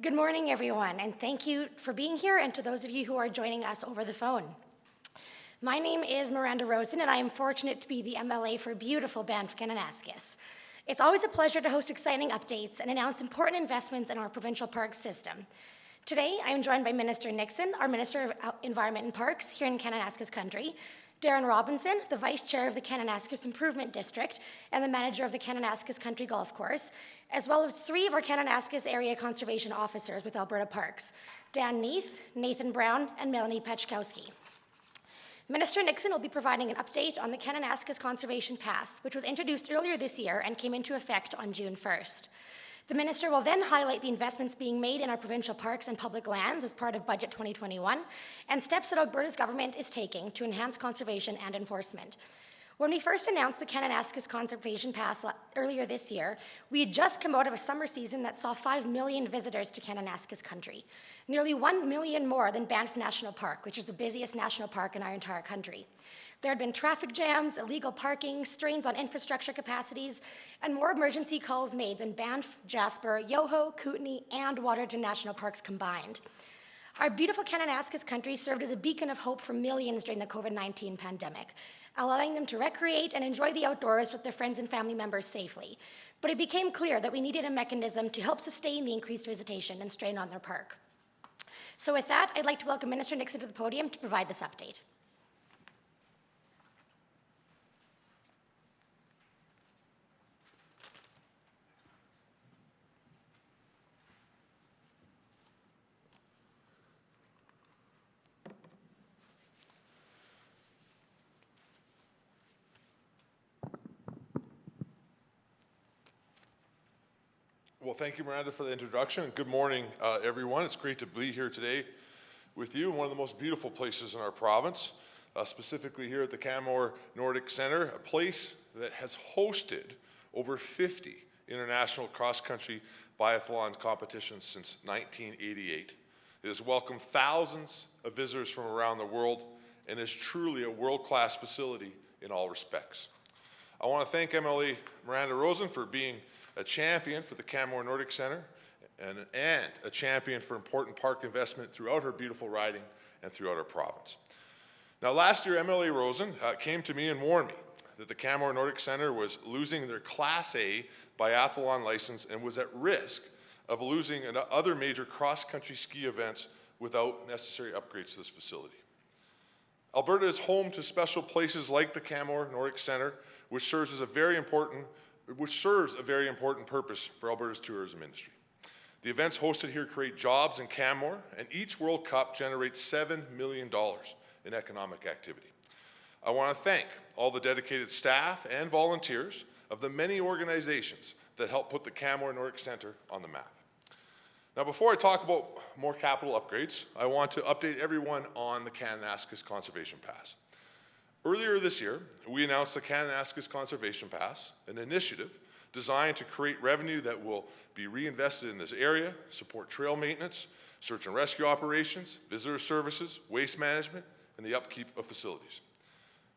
Good morning, everyone, and thank you for being here, and to those of you who are joining us over the phone. My name is Miranda Rosen, and I am fortunate to be the MLA for beautiful Banff Kananaskis. It's always a pleasure to host exciting updates and announce important investments in our provincial parks system. Today, I am joined by Minister Nixon, our Minister of Environment and Parks here in Kananaskis Country, Darren Robinson, the Vice Chair of the Kananaskis Improvement District and the Manager of the Kananaskis Country Golf Course, as well as 3 of our Kananaskis Area Conservation Officers with Alberta Parks, Dan Neath, Nathan Brown, and Melanie Pechkowski. Minister Nixon will be providing an update on the Kananaskis Conservation Pass, which was introduced earlier this year and came into effect on June 1st. The minister will then highlight the investments being made in our provincial parks and public lands as part of Budget 2021 and steps that Alberta's government is taking to enhance conservation and enforcement. When we first announced the Kananaskis Conservation Pass earlier this year, we had just come out of a summer season that saw 5 million visitors to Kananaskis Country, nearly 1 million more than Banff National Park, which is the busiest national park in our entire country. There had been traffic jams, illegal parking, strains on infrastructure capacities, and more emergency calls made than Banff, Jasper, Yoho, Kootenay, and Waterton National Parks combined. Our beautiful Kananaskis Country served as a beacon of hope for millions during the COVID-19 pandemic, allowing them to recreate and enjoy the outdoors with their friends and family members safely. But it became clear that we needed a mechanism to help sustain the increased visitation and strain on their park. So with that, I'd like to welcome Minister Nixon to the podium to provide this update. Well, thank you, Miranda, for the introduction. Good morning, everyone. It's great to be here today with you in one of the most beautiful places in our province, specifically here at the Canmore Nordic Centre, a place that has hosted over 50 international cross-country biathlon competitions since 1988. It has welcomed thousands of visitors from around the world and is truly a world-class facility in all respects. I want to thank MLA Miranda Rosen for being a champion for the Canmore Nordic Centre and a champion for important park investment throughout her beautiful riding and throughout our province. Now, last year, MLA Rosen came to me and warned me that the Canmore Nordic Centre was losing their Class A biathlon license and was at risk of losing other major cross-country ski events without necessary upgrades to this facility. Alberta is home to special places like the Canmore Nordic Centre, which serves a very important purpose for Alberta's tourism industry. The events hosted here create jobs in Canmore, and each World Cup generates $7 million in economic activity. I want to thank all the dedicated staff and volunteers of the many organizations that help put the Canmore Nordic Centre on the map. Now, before I talk about more capital upgrades, I want to update everyone on the Kananaskis Conservation Pass. Earlier this year, we announced the Kananaskis Conservation Pass, an initiative designed to create revenue that will be reinvested in this area, support trail maintenance, search and rescue operations, visitor services, waste management, and the upkeep of facilities.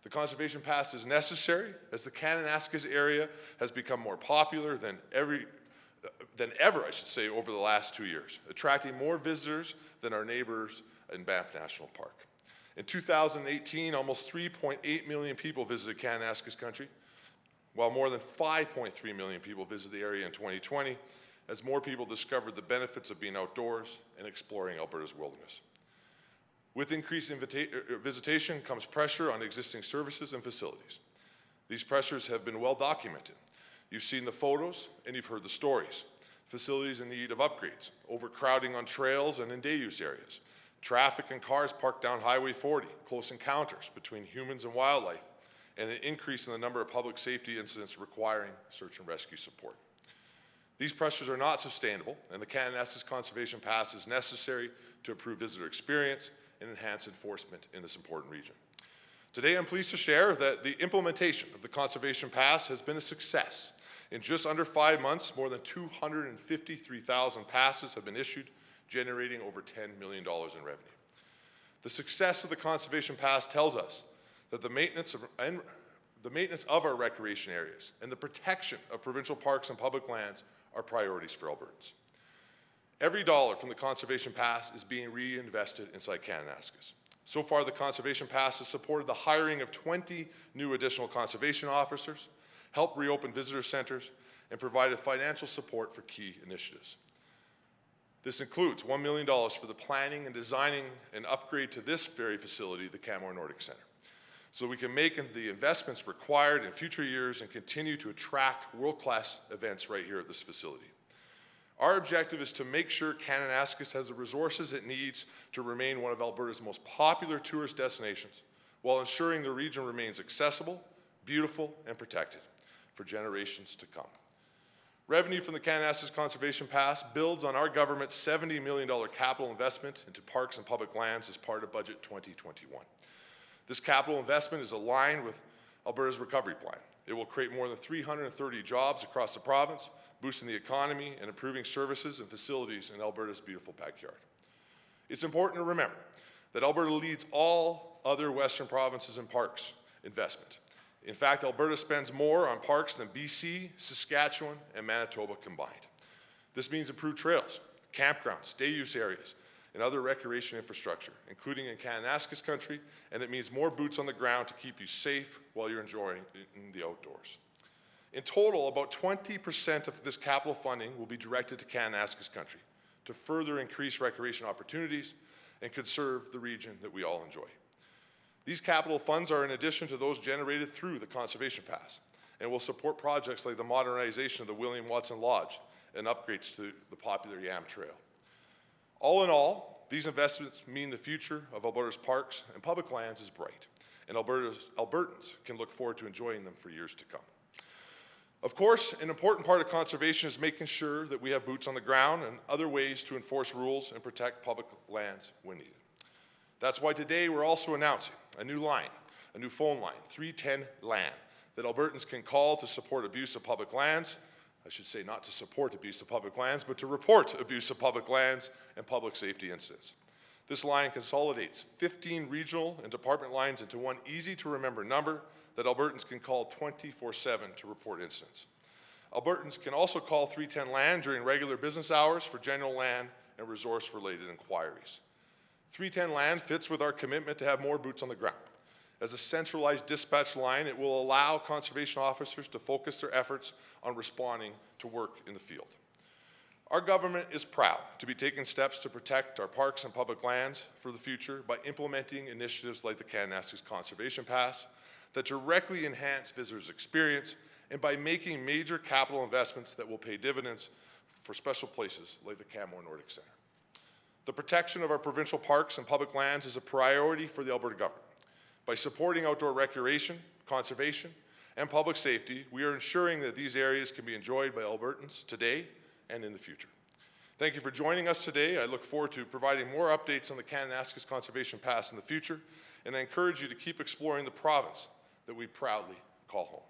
The Conservation Pass is necessary as the Kananaskis area has become more popular than ever, over the last 2 years, attracting more visitors than our neighbors in Banff National Park. In 2018, almost 3.8 million people visited Kananaskis Country, while more than 5.3 million people visited the area in 2020, as more people discovered the benefits of being outdoors and exploring Alberta's wilderness. With increased visitation comes pressure on existing services and facilities. These pressures have been well documented. You've seen the photos and you've heard the stories. Facilities in need of upgrades, overcrowding on trails and in day use areas, traffic and cars parked down Highway 40, close encounters between humans and wildlife, and an increase in the number of public safety incidents requiring search and rescue support. These pressures are not sustainable, and the Kananaskis Conservation Pass is necessary to improve visitor experience and enhance enforcement in this important region. Today, I'm pleased to share that the implementation of the Conservation Pass has been a success. In just under 5 months, more than 253,000 passes have been issued, generating over $10 million in revenue. The success of the Conservation Pass tells us that the maintenance of our recreation areas and the protection of provincial parks and public lands are priorities for Albertans. Every dollar from the Conservation Pass is being reinvested inside Kananaskis. So far, the Conservation Pass has supported the hiring of 20 new additional conservation officers, helped reopen visitor centers, and provided financial support for key initiatives. This includes $1 million for the planning and designing an upgrade to this very facility, the Canmore Nordic Centre, so we can make the investments required in future years and continue to attract world-class events right here at this facility. Our objective is to make sure Kananaskis has the resources it needs to remain one of Alberta's most popular tourist destinations, while ensuring the region remains accessible, beautiful, and protected for generations to come. Revenue from the Kananaskis Conservation Pass builds on our government's $70 million capital investment into parks and public lands as part of Budget 2021. This capital investment is aligned with Alberta's recovery plan. It will create more than 330 jobs across the province, boosting the economy and improving services and facilities in Alberta's beautiful backyard. It's important to remember that Alberta leads all other Western provinces in parks investment. In fact, Alberta spends more on parks than BC, Saskatchewan, and Manitoba combined. This means improved trails, campgrounds, day use areas, and other recreation infrastructure, including in Kananaskis country, and it means more boots on the ground to keep you safe while you're enjoying the outdoors. In total, about 20% of this capital funding will be directed to Kananaskis country to further increase recreation opportunities and conserve the region that we all enjoy. These capital funds are in addition to those generated through the Conservation Pass and will support projects like the modernization of the William Watson Lodge and upgrades to the popular Yam Trail. All in all, these investments mean the future of Alberta's parks and public lands is bright, and Albertans can look forward to enjoying them for years to come. Of course, an important part of conservation is making sure that we have boots on the ground and other ways to enforce rules and protect public lands when needed. That's why today we're also announcing a new line, a new phone line, 310 LAND, that Albertans can call to support abuse of public lands. I should say not to support abuse of public lands, but to report abuse of public lands and public safety incidents. This line consolidates 15 regional and department lines into one easy-to-remember number that Albertans can call 24/7 to report incidents. Albertans can also call 310 LAND during regular business hours for general land and resource-related inquiries. 310 LAND fits with our commitment to have more boots on the ground. As a centralized dispatch line, it will allow conservation officers to focus their efforts on responding to work in the field. Our government is proud to be taking steps to protect our parks and public lands for the future by implementing initiatives like the Kananaskis Conservation Pass that directly enhance visitors' experience and by making major capital investments that will pay dividends for special places like the Canmore Nordic Centre. The protection of our provincial parks and public lands is a priority for the Alberta government. By supporting outdoor recreation, conservation, and public safety, we are ensuring that these areas can be enjoyed by Albertans today and in the future. Thank you for joining us today. I look forward to providing more updates on the Kananaskis Conservation Pass in the future, and I encourage you to keep exploring the province that we proudly call home.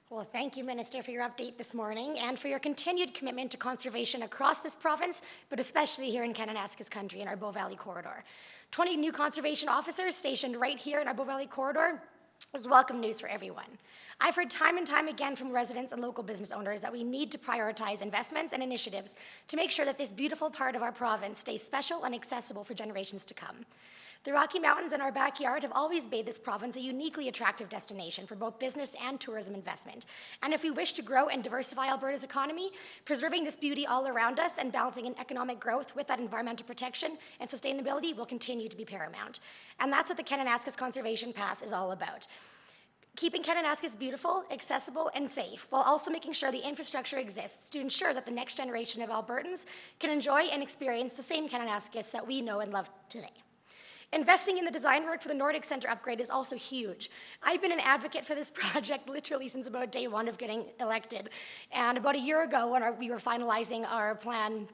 Well, thank you, Minister, for your update this morning and for your continued commitment to conservation across this province, but especially here in Kananaskis country in our Bow Valley corridor. 20 new conservation officers stationed right here in our Bow Valley corridor is welcome news for everyone. I've heard time and time again from residents and local business owners that we need to prioritize investments and initiatives to make sure that this beautiful part of our province stays special and accessible for generations to come. The Rocky Mountains in our backyard have always made this province a uniquely attractive destination for both business and tourism investment. And if we wish to grow and diversify Alberta's economy, preserving this beauty all around us and balancing an economic growth with that environmental protection and sustainability will continue to be paramount. And that's what the Kananaskis Conservation Pass is all about. Keeping Kananaskis beautiful, accessible, and safe, while also making sure the infrastructure exists to ensure that the next generation of Albertans can enjoy and experience the same Kananaskis that we know and love today. Investing in the design work for the Nordic Centre upgrade is also huge. I've been an advocate for this project literally since about day one of getting elected. And about a year ago, when we were finalizing our plan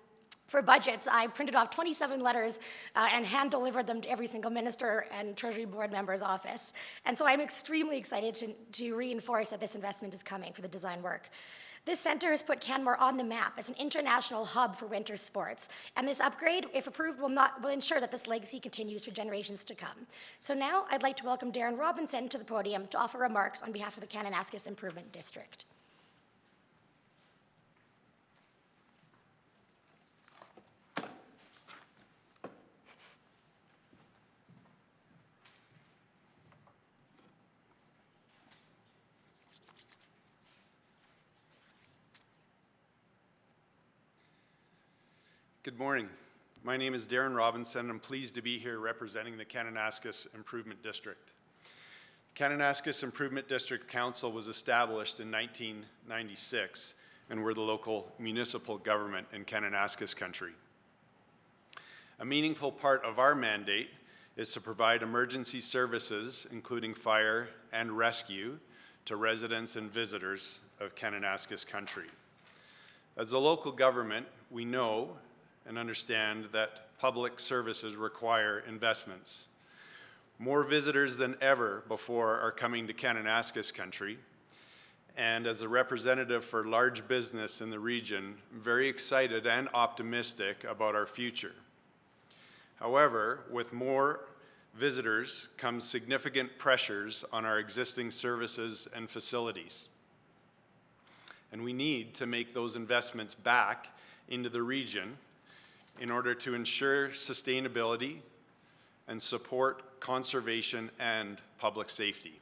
for budgets, I printed off 27 letters and hand-delivered them to every single minister and Treasury Board member's office. And so I'm extremely excited to reinforce that this investment is coming for the design work. This center has put Canmore on the map as an international hub for winter sports, and this upgrade, if approved, will ensure that this legacy continues for generations to come. So now I'd like to welcome Darren Robinson to the podium to offer remarks on behalf of the Kananaskis Improvement District. Good morning. My name is Darren Robinson. I'm pleased to be here representing the Kananaskis Improvement District. Kananaskis Improvement District Council was established in 1996, and we're the local municipal government in Kananaskis country. A meaningful part of our mandate is to provide emergency services, including fire and rescue, to residents and visitors of Kananaskis country. As a local government, we know and understand that public services require investments. More visitors than ever before are coming to Kananaskis country, and as a representative for large business in the region, I'm very excited and optimistic about our future. However, with more visitors comes significant pressures on our existing services and facilities. And we need to make those investments back into the region in order to ensure sustainability and support conservation and public safety.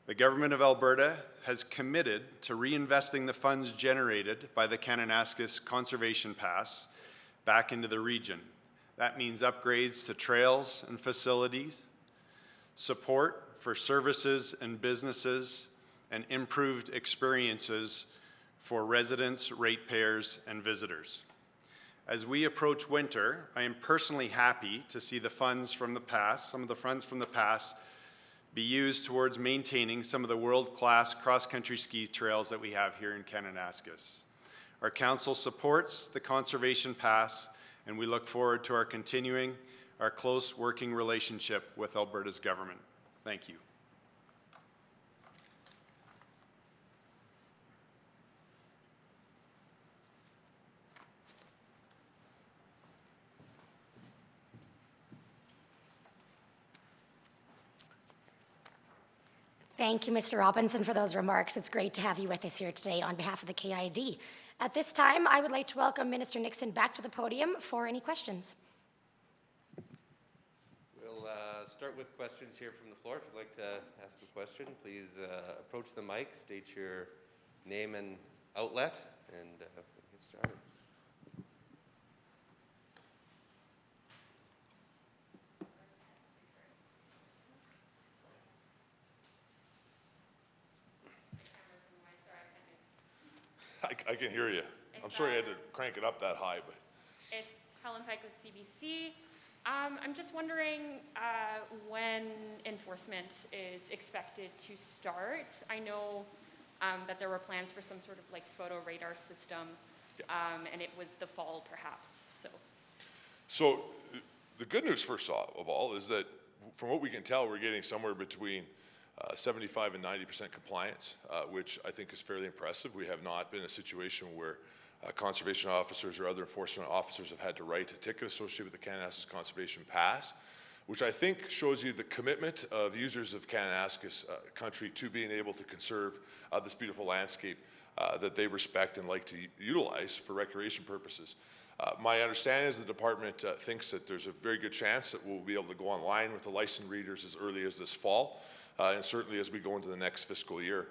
The Government of Alberta has committed to reinvesting the funds generated by the Kananaskis Conservation Pass back into the region. That means upgrades to trails and facilities, support for services and businesses, and improved experiences for residents, ratepayers, and visitors. As we approach winter, I am personally happy to see the funds from the pass, some of the funds from the pass, be used towards maintaining some of the world-class cross-country ski trails that we have here in Kananaskis. Our council supports the Conservation Pass, and we look forward to continuing our close working relationship with Alberta's government. Thank you. Thank you, Mr. Robinson, for those remarks. It's great to have you with us here today on behalf of the KID. At this time, I would like to welcome Minister Nixon back to the podium for any questions. We'll start with questions here from the floor. If you'd like to ask a question, please approach the mic, state your name and outlet, and we'll get started. I can hear you. I'm sorry I had to crank it up that high, but. It's Helen Pike with CBC. I'm just wondering when enforcement is expected to start. I know that there were plans for some sort of like photo radar system, and it was the fall perhaps, So the good news first of all is that from what we can tell, we're getting somewhere between 75 and 90% compliance, which I think is fairly impressive. We have not been in a situation where conservation officers or other enforcement officers have had to write a ticket associated with the Kananaskis Conservation Pass, which I think shows you the commitment of users of Kananaskis country to being able to conserve this beautiful landscape that they respect and like to utilize for recreation purposes. My understanding is the department thinks that there's a very good chance that we'll be able to go online with the license readers as early as this fall. And certainly as we go into the next fiscal year,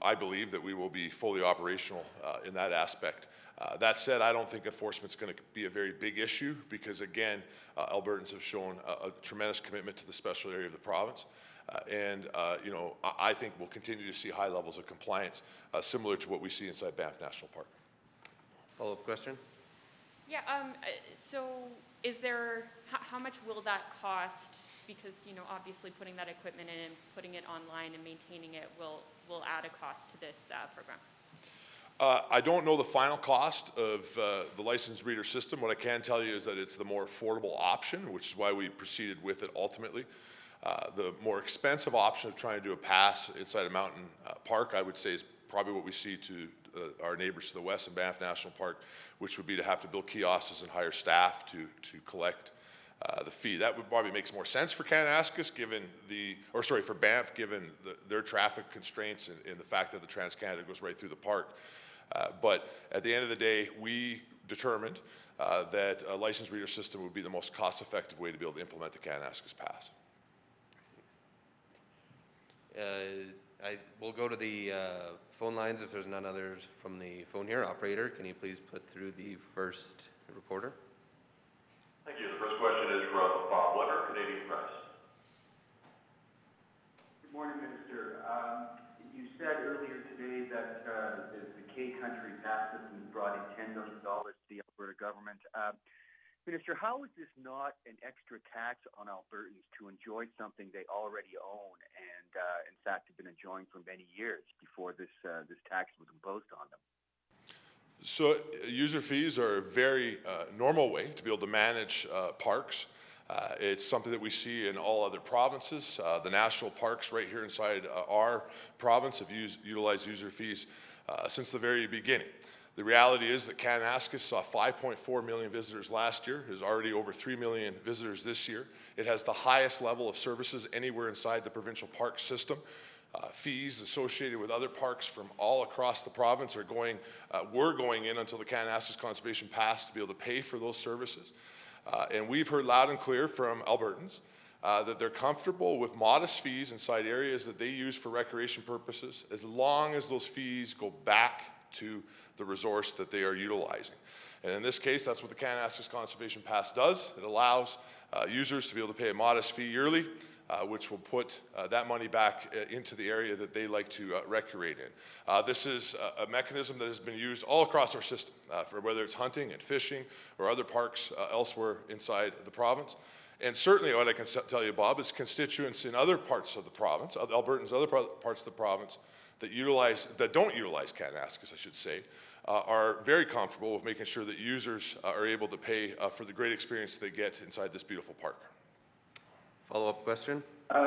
I believe that we will be fully operational in that aspect. That said, I don't think enforcement's going to be a very big issue because, again, Albertans have shown a tremendous commitment to the special area of the province. I think we'll continue to see high levels of compliance, similar to what we see inside Banff National Park. Follow-up question? Yeah, so is there, how much will that cost? Because, you know, obviously putting that equipment in and putting it online and maintaining it will add a cost to this program. I don't know the final cost of the license reader system. What I can tell you is that it's the more affordable option, which is why we proceeded with it ultimately. The more expensive option of trying to do a pass inside a mountain park, I would say, is probably what we see to our neighbors to the west in Banff National Park, which would be to have to build kiosks and hire staff to collect the fee. That would probably makes more sense for Kananaskis given for Banff given their traffic constraints and the fact that the Trans-Canada goes right through the park. But at the end of the day, we determined that a license reader system would be the most cost-effective way to be able to implement the Kananaskis Pass. We'll go to the phone lines if there's none others from the phone here. Operator, can you please put through the first reporter? Thank you. The first question is from Bob Weber, Canadian Press. Good morning, Minister. You said earlier today that the K-Country Pass system brought in $10 million to the Alberta government. Minister, how is this not an extra tax on Albertans to enjoy something they already own and, in fact, have been enjoying for many years before this tax was imposed on them? So user fees are a very normal way to be able to manage parks. It's something that we see in all other provinces. The national parks right here inside our province have utilized user fees since the very beginning. The reality is that Kananaskis saw 5.4 million visitors last year. There's already over 3 million visitors this year. It has the highest level of services anywhere inside the provincial park system. Fees associated with other parks from all across the province are were going in until the Kananaskis Conservation Pass to be able to pay for those services. And we've heard loud and clear from Albertans that they're comfortable with modest fees inside areas that they use for recreation purposes, as long as those fees go back to the resource that they are utilizing. And in this case, that's what the Kananaskis Conservation Pass does. It allows users to be able to pay a modest fee yearly, which will put that money back into the area that they like to recreate in. This is a mechanism that has been used all across our system, for whether it's hunting and fishing or other parks elsewhere inside the province. And certainly what I can tell you, Bob, is constituents in other parts of the province, Albertans, other parts of the province that don't utilize Kananaskis, I should say, are very comfortable with making sure that users are able to pay for the great experience they get inside this beautiful park. Follow-up question? I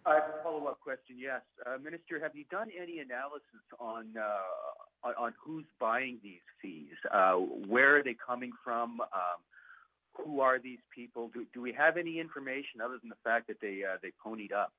have a follow-up question, yes. Minister, have you done any analysis on who's buying these fees? Where are they coming from? Who are these people? Do we have any information other than the fact that they ponied up?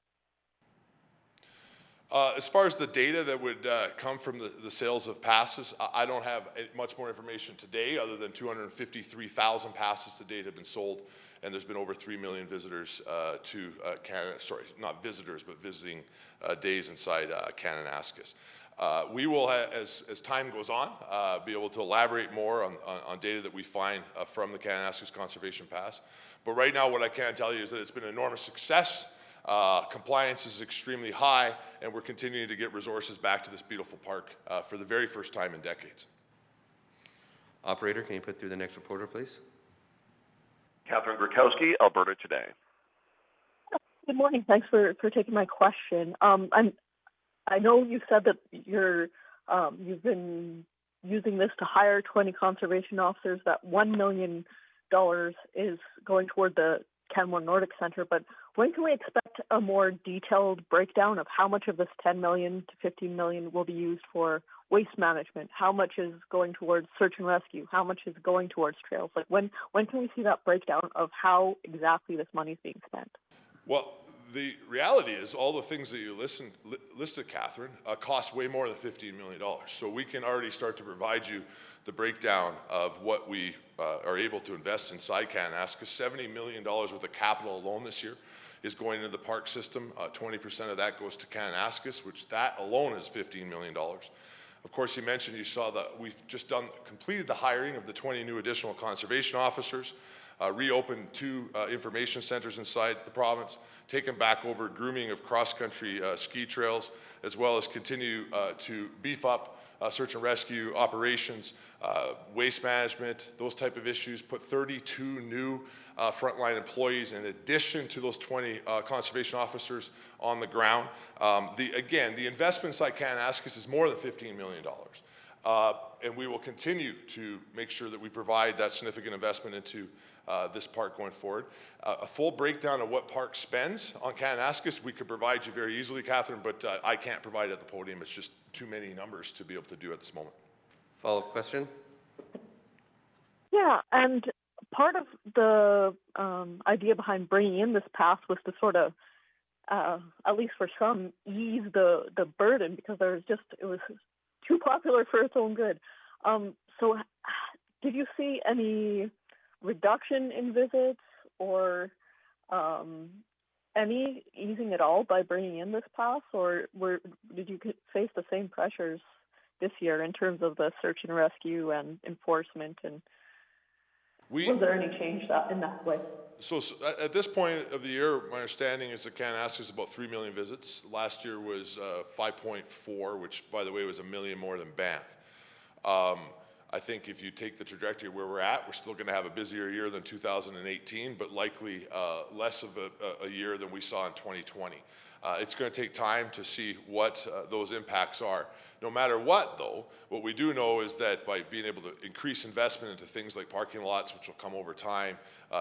As far as the data that would come from the sales of passes, I don't have much more information today other than 253,000 passes to date have been sold, and there's been over 3 million visitors to Canada, sorry, not visitors, but visiting days inside Kananaskis. We will, as time goes on, be able to elaborate more on data that we find from the Kananaskis Conservation Pass. But right now, what I can tell you is that it's been an enormous success. Compliance is extremely high, and we're continuing to get resources back to this beautiful park for the very first time in decades. Operator, can you put through the next reporter, please? Catherine Grakowski, Alberta Today. Good morning. Thanks for taking my question. I know you said that you've been using this to hire 20 conservation officers, that $1 million is going toward the Canmore Nordic Centre, but when can we expect a more detailed breakdown of how much of this $10 million to $15 million will be used for waste management? How much is going towards search and rescue? How much is going towards trails? Like when can we see that breakdown of how exactly this money is being spent? Well, the reality is all the things that you listed, Catherine, cost way more than $15 million. So we can already start to provide you the breakdown of what we are able to invest inside Kananaskis. $70 million worth of capital alone this year is going into the park system. 20% of that goes to Kananaskis, which that alone is $15 million. Of course, you saw that we've just completed the hiring of the 20 new additional conservation officers, reopened 2 information centers inside the province, taken back over grooming of cross-country ski trails, as well as continue to beef up search and rescue operations, waste management, those type of issues, put 32 new frontline employees in addition to those 20 conservation officers on the ground. The investment inside Kananaskis is more than $15 million. and we will continue to make sure that we provide that significant investment into this park going forward. A full breakdown of what park spends on Kananaskis, we could provide you very easily, Catherine, but I can't provide it at the podium. It's just too many numbers to be able to do at this moment. Follow-up question? Yeah, and part of the idea behind bringing in this pass was to sort of, at least for some, ease the burden, because it was too popular for its own good. So did you see any reduction in visits or any easing at all by bringing in this pass, or did you face the same pressures this year in terms of the search and rescue and enforcement, and was there any change in that way? So at this point of the year, my understanding is that Kananaskis is about 3 million visits. Last year was 5.4, which, by the way, was 1 million more than Banff. I think if you take the trajectory where we're at, we're still going to have a busier year than 2018, but likely less of a year than we saw in 2020. It's going to take time to see what those impacts are. No matter what, though, what we do know is that by being able to increase investment into things like parking lots, which will come over time,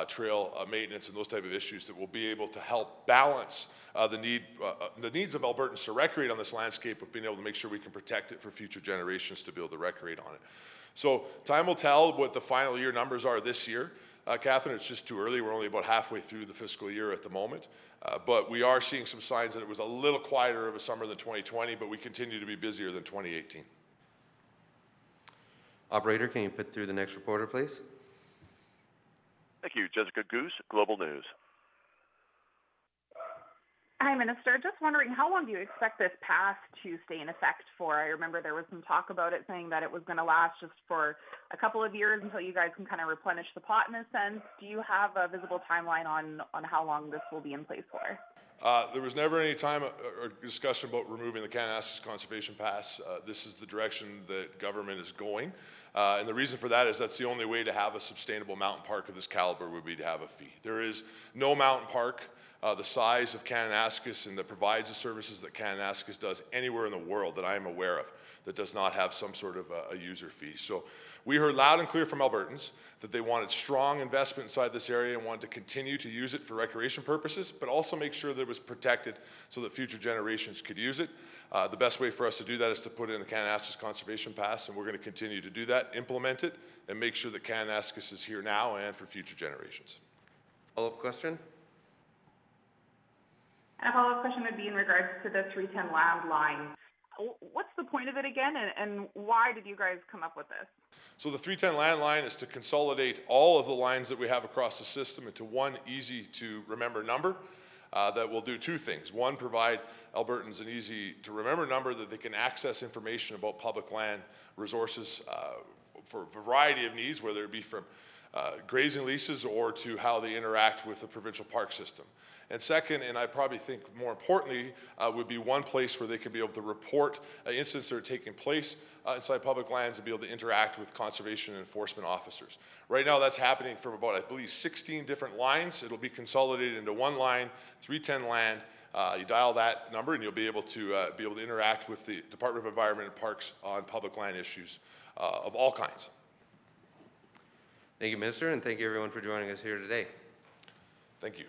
trail maintenance and those type of issues, that will be able to help balance the needs of Albertans to recreate on this landscape, of being able to make sure we can protect it for future generations to be able to recreate on it. So time will tell what the final year numbers are this year. Catherine, it's just too early. We're only about halfway through the fiscal year at the moment. But we are seeing some signs that it was a little quieter of a summer than 2020, but we continue to be busier than 2018. Operator, can you put through the next reporter, please? Thank you. Jessica Goose, Global News. Hi, Minister. Just wondering, how long do you expect this pass to stay in effect for? I remember there was some talk about it saying that it was going to last just for a couple of years until you guys can kind of replenish the pot in a sense. Do you have a visible timeline on how long this will be in place for? There was never any time or discussion about removing the Kananaskis Conservation Pass. This is the direction that government is going. And the reason for that is that's the only way to have a sustainable mountain park of this caliber would be to have a fee. There is no mountain park the size of Kananaskis and that provides the services that Kananaskis does anywhere in the world that I am aware of that does not have some sort of a user fee. So we heard loud and clear from Albertans that they wanted strong investment inside this area and wanted to continue to use it for recreation purposes, but also make sure that it was protected so that future generations could use it. The best way for us to do that is to put in the Kananaskis Conservation Pass, and we're going to continue to do that, implement it, and make sure that Kananaskis is here now and for future generations. Follow-up question? And a follow-up question would be in regards to the 310 land line. What's the point of it again, and why did you guys come up with this? So the 310 land line is to consolidate all of the lines that we have across the system into one easy to remember number that will do two things. One, provide Albertans an easy to remember number that they can access information about public land resources for a variety of needs, whether it be from grazing leases or to how they interact with the provincial park system. And second, and I probably think more importantly, would be one place where they can be able to report incidents that are taking place inside public lands and be able to interact with conservation and enforcement officers. Right now that's happening from about, I believe, 16 different lines. It'll be consolidated into one line, 310 land. You dial that number and you'll be able to interact with the Department of Environment and Parks on public land issues of all kinds. Thank you, Minister, and thank you everyone for joining us here today. Thank you.